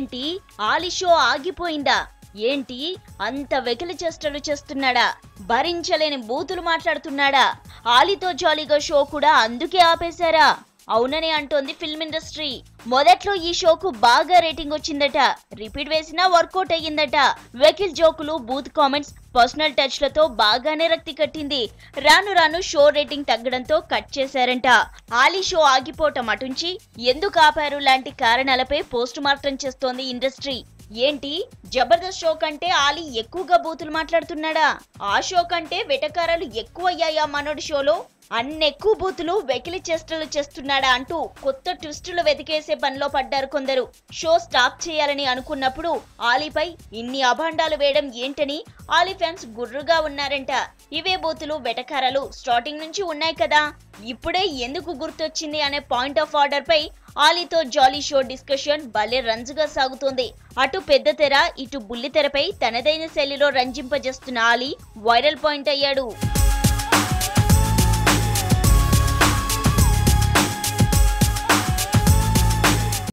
ఏంటి ఆలీ షో ఆగిపోయిందా? ఏంటి అంత వెకిలి చేష్టలు చేస్తున్నాడా? భరించలేని బూతులు మాట్లాడుతున్నాడా? ఆలీతో జాలీగా షో కూడా అందుకే ఆపేశారా? అవుననే అంటోంది ఫిల్మ్ ఇండస్ట్రీ. మొదట్లో ఈ షోకు బాగా రేటింగ్ వచ్చిందట, రిపీట్ వేసినా వర్కౌట్ అయ్యిందట. వెకిల్ జోకులు, బూత్ కామెంట్స్, పర్సనల్ టచ్ లతో బాగానే రక్తి కట్టింది. రాను రాను షో రేటింగ్ తగ్గడంతో కట్ చేశారంట. ఆలీ షో ఆగిపోవటం అటుంచి ఎందుకు ఆపారు లాంటి కారణాలపై పోస్ట్ మార్టం చేస్తోంది ఇండస్ట్రీ. ఏంటి జబర్దస్త్ షో కంటే ఆలీ ఎక్కువగా బూతులు మాట్లాడుతున్నాడా? ఆ షో కంటే వెటకారాలు ఎక్కువయ్యాయా మనోడి షోలో? అన్నెక్కువ బూతులు, వెకిలి చేష్టలు చేస్తున్నాడా అంటూ కొత్త ట్విస్టులు వెతికేసే పనిలో పడ్డారు కొందరు. షో స్టాప్ చేయాలని అనుకున్నప్పుడు ఆలీపై ఇన్ని అభాండాలు వేయడం ఏంటని ఆలీ ఫ్యాన్స్ గుర్రుగా ఉన్నారంట. ఇవే బూతులు, వెటకారాలు స్టార్టింగ్ నుంచి ఉన్నాయి కదా, ఇప్పుడే ఎందుకు గుర్తొచ్చింది అనే పాయింట్ ఆఫ్ ఆర్డర్ పై ఆలీతో జాలీ షో డిస్కషన్ భలే రంజుగా సాగుతోంది. అటు పెద్ద తెర, ఇటు బుల్లి తెరపై తనదైన శైలిలో రంజింపజేస్తున్న ఆలీ వైరల్ పాయింట్ అయ్యాడు.